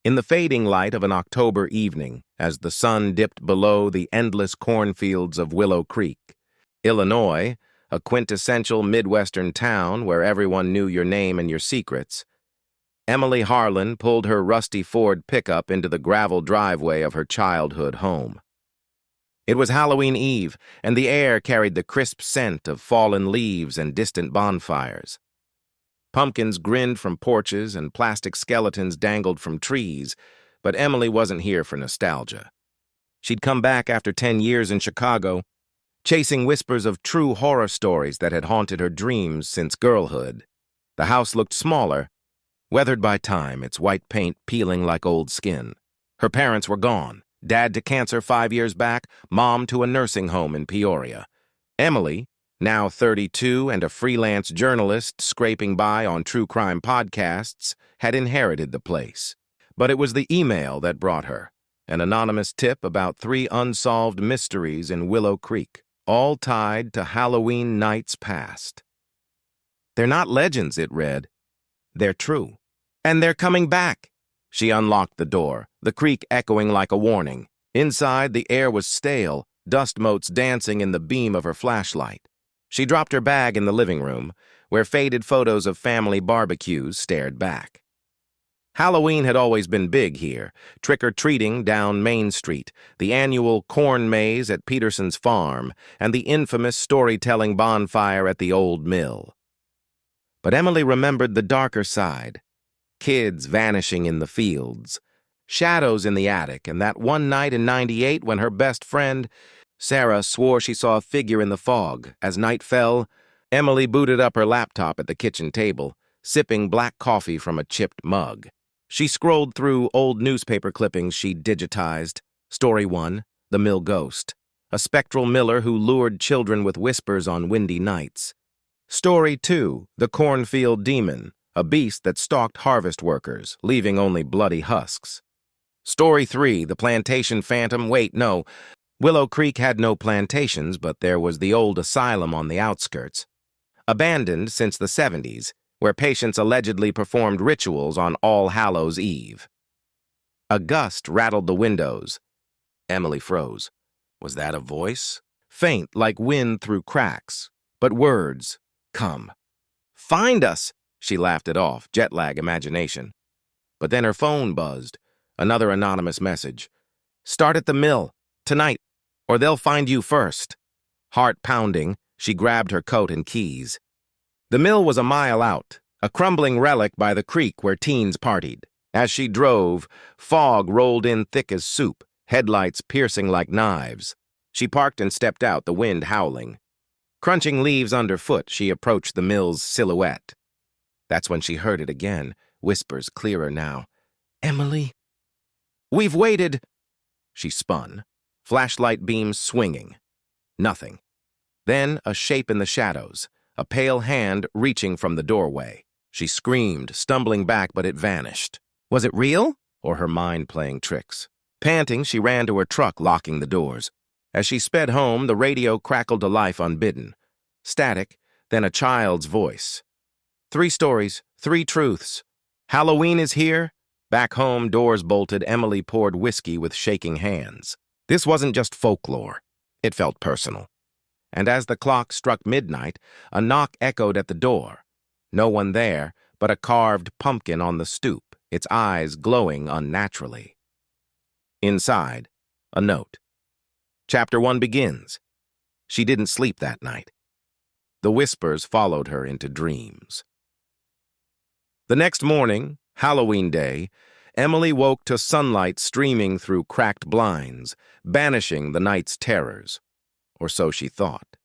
In the fading light of an October evening, as the sun dipped below the endless cornfields of Willow Creek, Illinois, a quintessential Midwestern town where everyone knew your name and your secrets, Emily Harlan pulled her rusty Ford pickup into the gravel driveway of her childhood home. It was Halloween Eve, and the air carried the crisp scent of fallen leaves and distant bonfires. Pumpkins grinned from porches and plastic skeletons dangled from trees, but Emily wasn't here for nostalgia. She'd come back after 10 years in Chicago, chasing whispers of true horror stories that had haunted her dreams since girlhood. The house looked smaller, weathered by time, its white paint peeling like old skin. Her parents were gone, Dad to cancer 5 years back, Mom to a nursing home in Peoria. Emily, now 32 and a freelance journalist scraping by on true crime podcasts, had inherited the place. But it was the email that brought her, an anonymous tip about 3 unsolved mysteries in Willow Creek, all tied to Halloween nights past. "They're not legends," it read. "They're true. And they're coming back." She unlocked the door, the creak echoing like a warning. Inside, the air was stale, dust motes dancing in the beam of her flashlight. She dropped her bag in the living room, where faded photos of family barbecues stared back. Halloween had always been big here, trick-or-treating down Main Street, the annual corn maze at Peterson's farm, and the infamous storytelling bonfire at the old mill. But Emily remembered the darker side. Kids vanishing in the fields, shadows in the attic, and that one night in '98 when her best friend, Sarah, swore she saw a figure in the fog. As night fell, Emily booted up her laptop at the kitchen table, sipping black coffee from a chipped mug. She scrolled through old newspaper clippings she'd digitized. Story 1, The Mill Ghost, a spectral miller who lured children with whispers on windy nights. Story 2, The Cornfield Demon, a beast that stalked harvest workers, leaving only bloody husks. Story 3, The Plantation Phantom. Wait, no. Willow Creek had no plantations, but there was the old asylum on the outskirts, abandoned since the '70s, where patients allegedly performed rituals on All Hallows' Eve. A gust rattled the windows. Emily froze. Was that a voice? Faint, like wind through cracks, but words. Come. "Find us!" She laughed it off, jet lag imagination. But then her phone buzzed. Another anonymous message. "Start at the mill, tonight, or they'll find you first." Heart pounding, she grabbed her coat and keys. The mill was a mile out, a crumbling relic by the creek where teens partied. As she drove, fog rolled in thick as soup, headlights piercing like knives. She parked and stepped out, the wind howling. Crunching leaves underfoot, she approached the mill's silhouette. That's when she heard it again, whispers clearer now. "Emily?" "We've waited." She spun, flashlight beams swinging. Nothing. Then a shape in the shadows, a pale hand reaching from the doorway. She screamed, stumbling back, but it vanished. Was it real, or her mind playing tricks? Panting, she ran to her truck, locking the doors. As she sped home, the radio crackled to life unbidden. Static, then a child's voice. 3 stories, 3 truths. Halloween is here. Back home, doors bolted, Emily poured whiskey with shaking hands. This wasn't just folklore. It felt personal. And as the clock struck midnight, a knock echoed at the door. No one there, but a carved pumpkin on the stoop, its eyes glowing unnaturally. Inside, a note. Chapter 1 begins. She didn't sleep that night. The whispers followed her into dreams. The next morning, Halloween Day, Emily woke to sunlight streaming through cracked blinds, banishing the night's terrors. Or so she thought.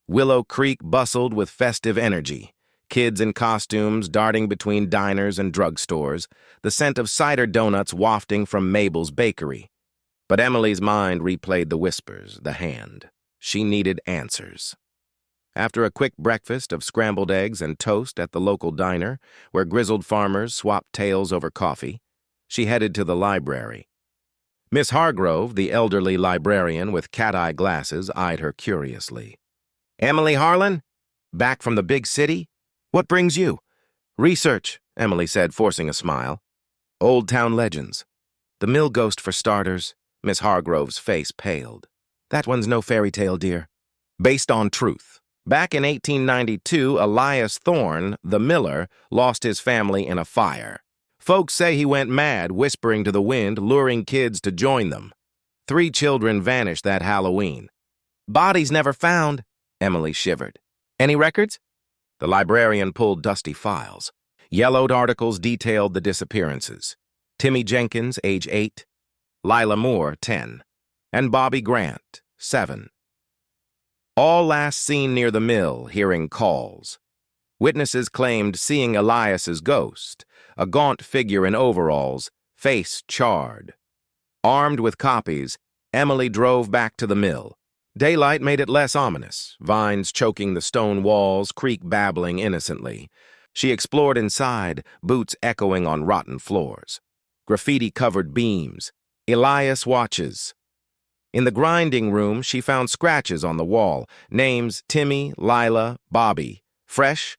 Willow Creek bustled with festive energy, kids in costumes darting between diners and drugstores, the scent of cider donuts wafting from Mabel's bakery. But Emily's mind replayed the whispers, the hand. She needed answers. After a quick breakfast of scrambled eggs and toast at the local diner, where grizzled farmers swapped tales over coffee, she headed to the library. Miss Hargrove, the elderly librarian with cat-eye glasses, eyed her curiously. "Emily Harlan? Back from the big city? What brings you?" "Research," Emily said, forcing a smile. Old town legends. The mill ghost for starters. Miss Hargrove's face paled. That one's no fairy tale, dear. Based on truth. Back in 1892, Elias Thorne, the miller, lost his family in a fire. Folks say he went mad, whispering to the wind, luring kids to join them. 3 children vanished that Halloween. Bodies never found, Emily shivered. Any records? The librarian pulled dusty files. Yellowed articles detailed the disappearances. Timmy Jenkins, age 8. Lila Moore, 10. And Bobby Grant, 7. All last seen near the mill, hearing calls. Witnesses claimed seeing Elias's ghost, a gaunt figure in overalls, face charred. Armed with copies, Emily drove back to the mill. Daylight made it less ominous, vines choking the stone walls, creek babbling innocently. She explored inside, boots echoing on rotten floors. Graffiti-covered beams. Elias watches. In the grinding room, she found scratches on the wall. Names Timmy, Lila, Bobby. Fresh?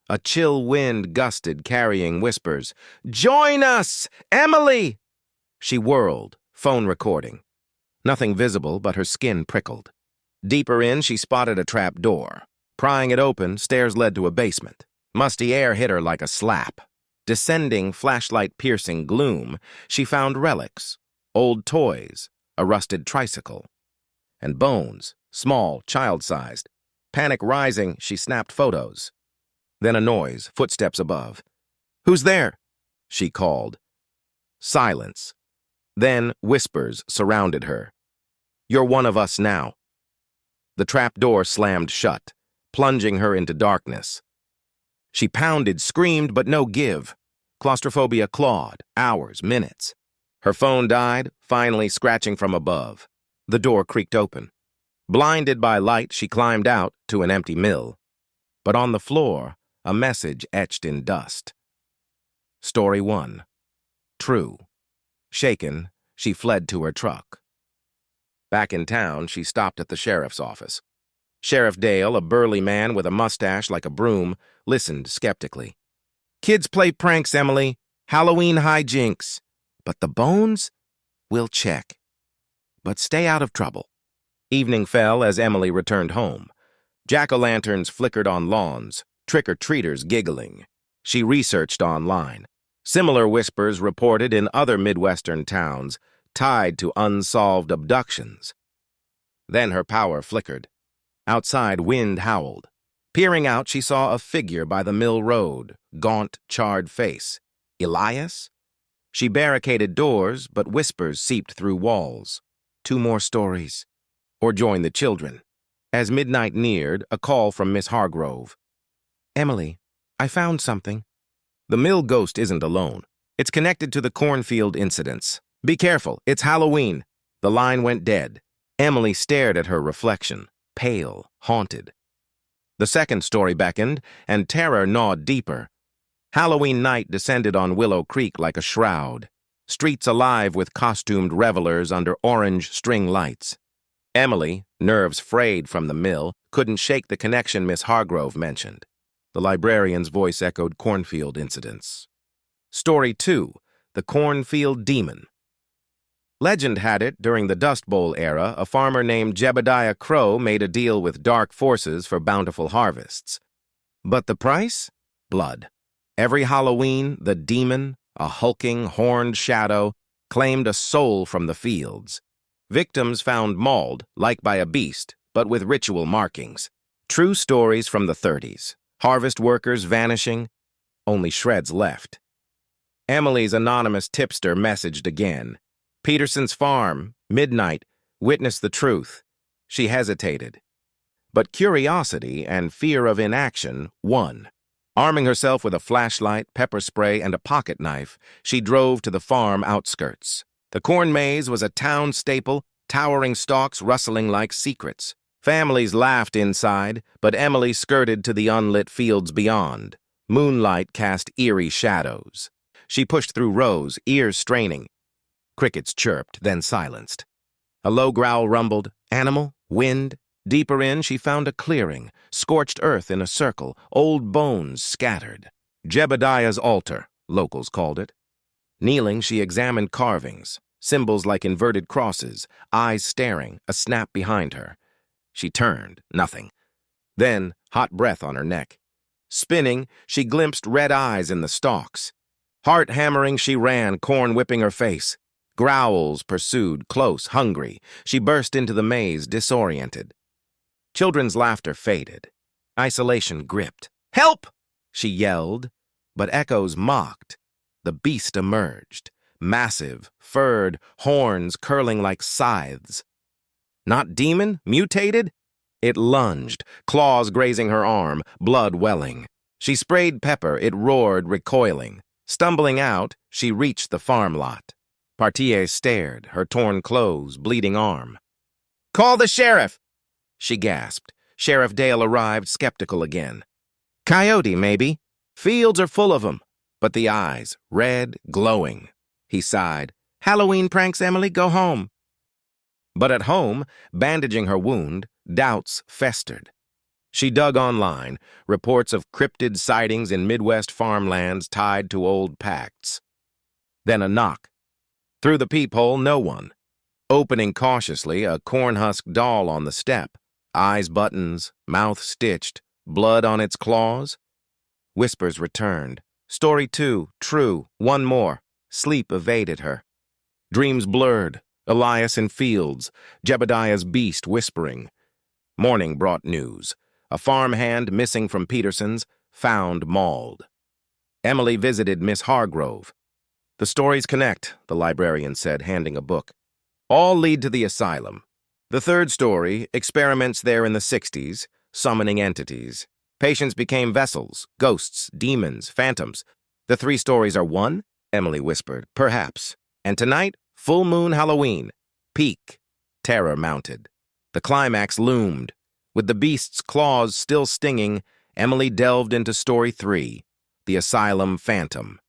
A chill wind gusted, carrying whispers. "Join us! Emily!" She whirled, phone recording. Nothing visible, but her skin prickled. Deeper in, she spotted a trap door. Prying it open, stairs led to a basement. Musty air hit her like a slap. Descending, flashlight-piercing gloom, she found relics, old toys, a rusted tricycle, and bones, small, child-sized. Panic rising, she snapped photos. Then a noise, footsteps above. "Who's there?" she called. Silence. Then whispers surrounded her. "You're one of us now." The trap door slammed shut, plunging her into darkness. She pounded, screamed, but no give. Claustrophobia clawed, hours, minutes. Her phone died, finally scratching from above. The door creaked open. Blinded by light, she climbed out to an empty mill. But on the floor, a message etched in dust. Story 1. True. Shaken, she fled to her truck. Back in town, she stopped at the sheriff's office. Sheriff Dale, a burly man with a mustache like a broom, listened skeptically. "Kids play pranks, Emily. Halloween hijinks. But the bones? We'll check. But stay out of trouble." Evening fell as Emily returned home. Jack-o'-lanterns flickered on lawns, trick-or-treaters giggling. She researched online. Similar whispers reported in other Midwestern towns, tied to unsolved abductions. Then her power flickered. Outside, wind howled. Peering out, she saw a figure by the mill road, gaunt, charred face. Elias? She barricaded doors, but whispers seeped through walls. 2 more stories. Or join the children. As midnight neared, a call from Miss Hargrove. "Emily, I found something." The mill ghost isn't alone. It's connected to the Cornfield incidents. "Be careful, it's Halloween." The line went dead. Emily stared at her reflection, pale, haunted. The second story beckoned, and terror gnawed deeper. Halloween night descended on Willow Creek like a shroud, streets alive with costumed revelers under orange string lights. Emily, nerves frayed from the mill, couldn't shake the connection Miss Hargrove mentioned. The librarian's voice echoed Cornfield incidents. Story 2. The Cornfield Demon. Legend had it, during the Dust Bowl era, a farmer named Jebediah Crow made a deal with dark forces for bountiful harvests. But the price? Blood. Every Halloween, the demon, a hulking, horned shadow, claimed a soul from the fields. Victims found mauled, like by a beast, but with ritual markings. True stories from the 30s. Harvest workers vanishing, only shreds left. Emily's anonymous tipster messaged again. Peterson's farm, midnight, witnessed the truth. She hesitated. But curiosity and fear of inaction won. Arming herself with a flashlight, pepper spray, and a pocket knife, she drove to the farm outskirts. The corn maze was a town staple, towering stalks rustling like secrets. Families laughed inside, but Emily skirted to the unlit fields beyond. Moonlight cast eerie shadows. She pushed through rows, ears straining. Crickets chirped, then silenced. A low growl rumbled. Animal? Wind? Deeper in, she found a clearing, scorched earth in a circle, old bones scattered. Jebediah's altar, locals called it. Kneeling, she examined carvings, symbols like inverted crosses, eyes staring, a snap behind her. She turned, nothing. Then, hot breath on her neck. Spinning, she glimpsed red eyes in the stalks. Heart hammering, she ran, corn whipping her face. Growls pursued, close, hungry. She burst into the maze, disoriented. Children's laughter faded. Isolation gripped. "Help!" she yelled, but echoes mocked. The beast emerged, massive, furred, horns curling like scythes. Not demon? Mutated? It lunged, claws grazing her arm, blood welling. She sprayed pepper, it roared, recoiling. Stumbling out, she reached the farm lot. Partier stared, her torn clothes, bleeding arm. "Call the sheriff!" she gasped. Sheriff Dale arrived, skeptical again. "Coyote, maybe. Fields are full of 'em." But the eyes, red, glowing. He sighed. "Halloween pranks, Emily, go home." But at home, bandaging her wound, doubts festered. She dug online, reports of cryptid sightings in Midwest farmlands tied to old pacts. Then a knock. Through the peephole, no one. Opening cautiously, a cornhusk doll on the step. Eyes buttons, mouth stitched, blood on its claws. Whispers returned. Story 2, true, one more. Sleep evaded her. Dreams blurred. Elias in fields, Jebediah's beast whispering. Morning brought news. A farmhand missing from Peterson's, found mauled. Emily visited Miss Hargrove. "The stories connect," the librarian said, handing a book. "All lead to the asylum. The third story, experiments there in the 60s, summoning entities. Patients became vessels, ghosts, demons, phantoms. The 3 stories are one?" Emily whispered. "Perhaps. And tonight, full moon Halloween. Peak." Terror mounted. The climax loomed. With the beast's claws still stinging, Emily delved into Story 3, The Asylum Phantom.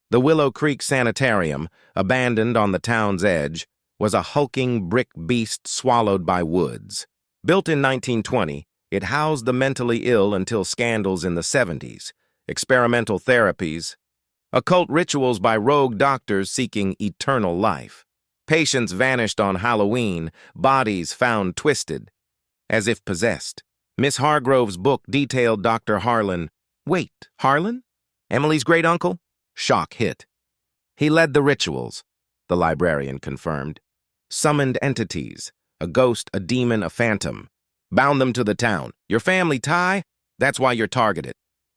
The Willow Creek Sanitarium, abandoned on the town's edge, was a hulking brick beast swallowed by woods. Built in 1920, it housed the mentally ill until scandals in the 70s, experimental therapies, occult rituals by rogue doctors seeking eternal life. Patients vanished on Halloween, bodies found twisted, as if possessed. Miss Hargrove's book detailed Dr. Harlan. Wait, Harlan? Emily's great-uncle? Shock hit. He led the rituals, the librarian confirmed. Summoned entities, a ghost, a demon, a phantom. Bound them to the town. Your family tie? That's why you're targeted.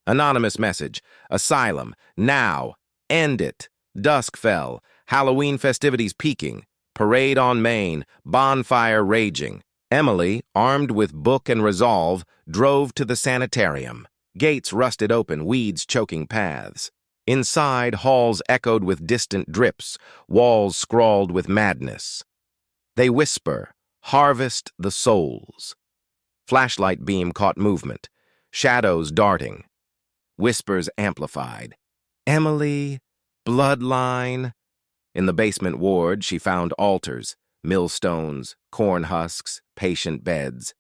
Anonymous message. Asylum. Now. End it. Dusk fell. Halloween festivities peaking. Parade on Main. Bonfire raging. Emily, armed with book and resolve, drove to the sanitarium. Gates rusted open, weeds choking paths. Inside, halls echoed with distant drips, walls scrawled with madness. They whisper, "Harvest the souls." Flashlight beam caught movement, shadows darting. Whispers amplified. "Emily, bloodline." In the basement ward, she found altars, millstones, corn husks, patient beds.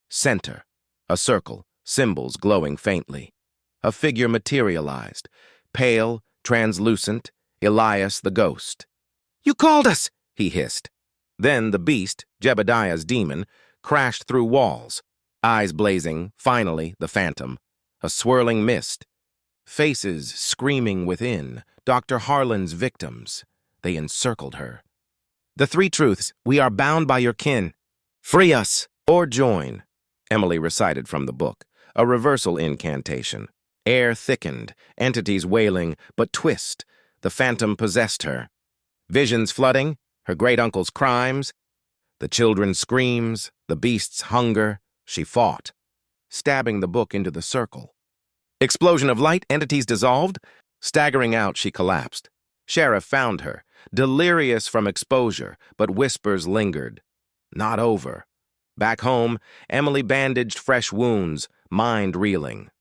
Center, a circle, symbols glowing faintly. A figure materialized, pale, translucent, Elias the ghost. "You called us!" he hissed. Then the beast, Jebediah's demon, crashed through walls, eyes blazing, finally the phantom. A swirling mist. Faces screaming within, Dr. Harlan's victims. They encircled her. "The 3 truths, we are bound by your kin. Free us, or join," Emily recited from the book, a reversal incantation. Air thickened, entities wailing, but twist. The phantom possessed her. Visions flooding, her great-uncle's crimes, the children's screams, the beast's hunger. She fought, stabbing the book into the circle. Explosion of light, entities dissolved. Staggering out, she collapsed. Sheriff found her, delirious from exposure, but whispers lingered. Not over. Back home, Emily bandaged fresh wounds, mind reeling.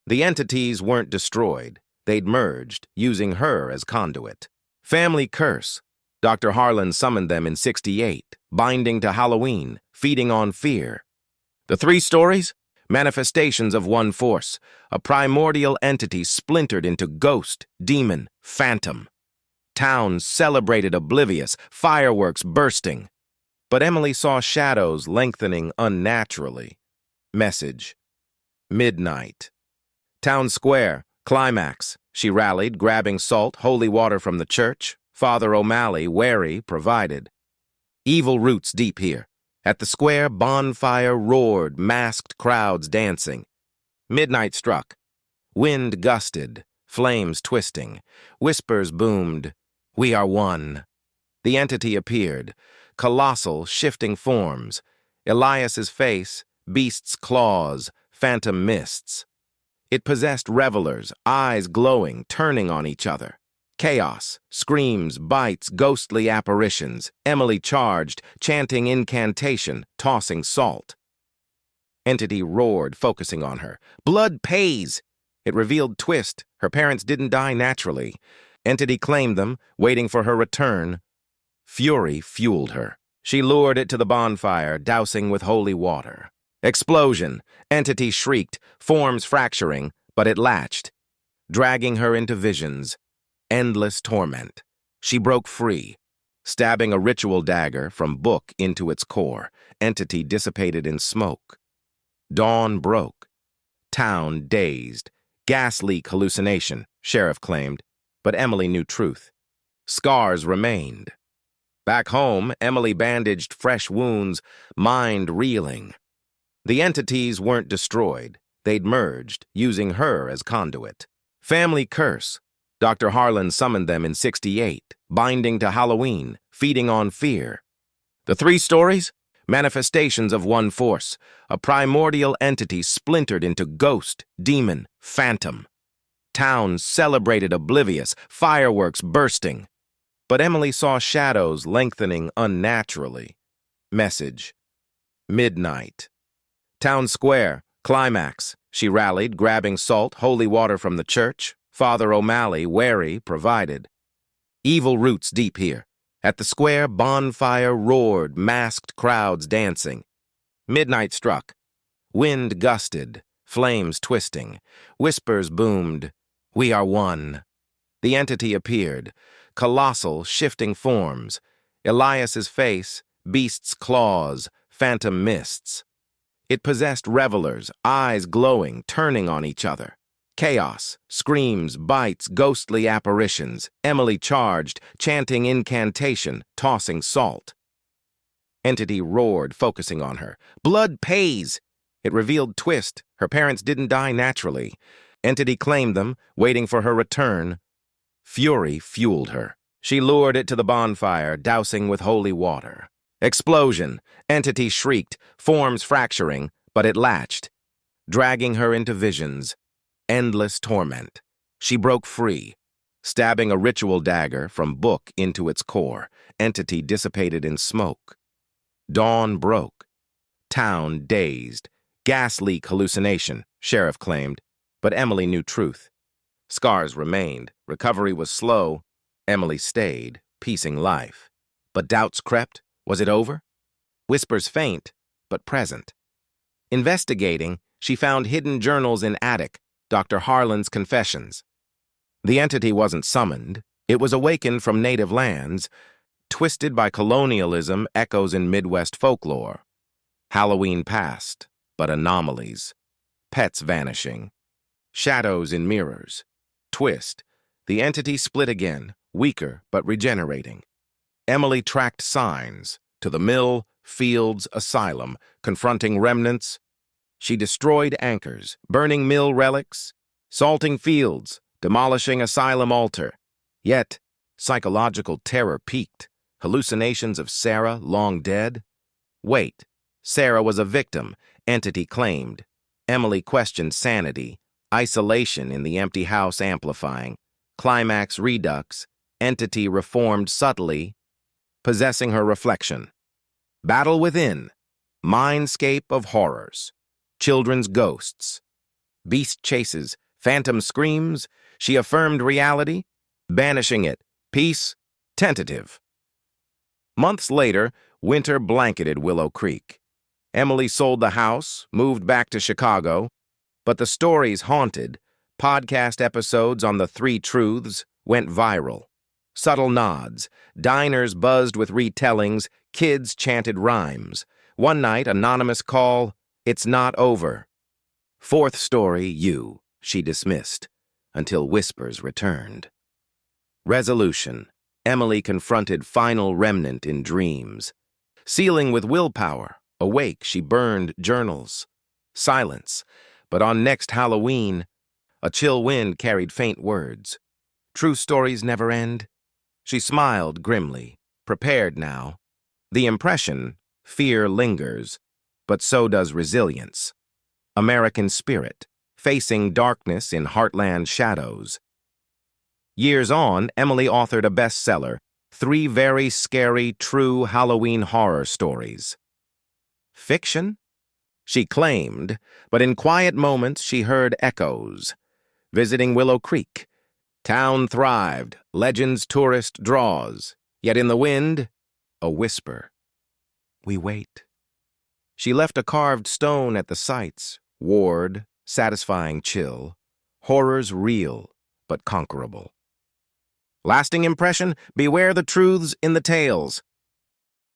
The entities weren't destroyed. They'd merged, using her as conduit. Family curse. Dr. Harlan summoned them in '68, binding to Halloween, feeding on fear. The 3 stories? Manifestations of one force, a primordial entity splintered into ghost, demon, phantom. Town celebrated oblivious, fireworks bursting. But Emily saw shadows lengthening unnaturally. Message: midnight. Town square, climax. She rallied, grabbing salt, holy water from the church. Father O'Malley, wary, provided. Evil roots deep here. At the square, bonfire roared, masked crowds dancing. Midnight struck. Wind gusted, flames twisting. Whispers boomed. We are one. The entity appeared. Colossal, shifting forms. Elias's face, beast's claws, phantom mists. It possessed revelers, eyes glowing, turning on each other. Chaos, screams, bites, ghostly apparitions. Emily charged, chanting incantation, tossing salt. Entity roared, focusing on her. Blood pays! It revealed twist. Her parents didn't die naturally. Entity claimed them, waiting for her return. Fury fueled her. She lured it to the bonfire, dousing with holy water. Explosion. Entity shrieked, forms fracturing, but it latched, dragging her into visions. Endless torment. She broke free. Stabbing a ritual dagger from book into its core, entity dissipated in smoke. Dawn broke. Town dazed. Gas leak hallucination, sheriff claimed, but Emily knew truth. Scars remained. Back home, Emily bandaged fresh wounds, mind reeling. The entities weren't destroyed. They'd merged, using her as conduit. Family curse. Dr. Harlan summoned them in '68, binding to Halloween, feeding on fear. The 3 stories? Manifestations of one force, a primordial entity splintered into ghost, demon, phantom. Town celebrated oblivious, fireworks bursting. But Emily saw shadows lengthening unnaturally. Message: midnight. Town square, climax. She rallied, grabbing salt, holy water from the church. Father O'Malley, wary, provided. Evil roots deep here. At the square, bonfire roared, masked crowds dancing. Midnight struck. Wind gusted, flames twisting. Whispers boomed. We are one. The entity appeared. Colossal, shifting forms. Elias's face, beast's claws, phantom mists. It possessed revelers, eyes glowing, turning on each other. Chaos, screams, bites, ghostly apparitions. Emily charged, chanting incantation, tossing salt. Entity roared, focusing on her. Blood pays! It revealed twist. Her parents didn't die naturally. Entity claimed them, waiting for her return. Fury fueled her. She lured it to the bonfire, dousing with holy water. Explosion. Entity shrieked, forms fracturing, but it latched, dragging her into visions. Endless torment. She broke free. Stabbing a ritual dagger from book into its core, entity dissipated in smoke. Dawn broke. Town dazed. Gas leak hallucination, sheriff claimed, but Emily knew truth. Scars remained. Recovery was slow. Emily stayed, piecing life. But doubts crept. Was it over? Whispers faint, but present. Investigating, she found hidden journals in attic, Dr. Harlan's confessions. The entity wasn't summoned. It was awakened from native lands, twisted by colonialism, echoes in Midwest folklore. Halloween passed, but anomalies. Pets vanishing. Shadows in mirrors. Twist. The entity split again, weaker but regenerating. Emily tracked signs to the mill, fields, asylum, confronting remnants. She destroyed anchors, burning mill relics, salting fields, demolishing asylum altar. Yet, psychological terror peaked. Hallucinations of Sarah, long dead. Wait, Sarah was a victim, entity claimed. Emily questioned sanity, isolation in the empty house amplifying. Climax redux, entity reformed subtly, possessing her reflection. Battle within, mindscape of horrors. Children's ghosts. Beast chases, phantom screams. She affirmed reality, banishing it. Peace, tentative. Months later, winter blanketed Willow Creek. Emily sold the house, moved back to Chicago, but the stories haunted. Podcast episodes on the 3 truths went viral. Subtle nods. Diners buzzed with retellings. Kids chanted rhymes. One night, anonymous call, "It's not over." Fourth story, you, she dismissed, until whispers returned. Resolution. Emily confronted final remnant in dreams. Sealing with willpower. Awake, she burned journals. Silence. But on next Halloween, a chill wind carried faint words. True stories never end. She smiled grimly, prepared now. The impression, fear lingers, but so does resilience. American spirit, facing darkness in heartland shadows. Years on, Emily authored a bestseller, 3 very scary, true Halloween horror stories. Fiction? She claimed, but in quiet moments she heard echoes. Visiting Willow Creek. Town thrived, legends tourist draws. Yet in the wind, a whisper. We wait. She left a carved stone at the sites. Ward, satisfying chill. Horrors real, but conquerable. Lasting impression, beware the truths in the tales.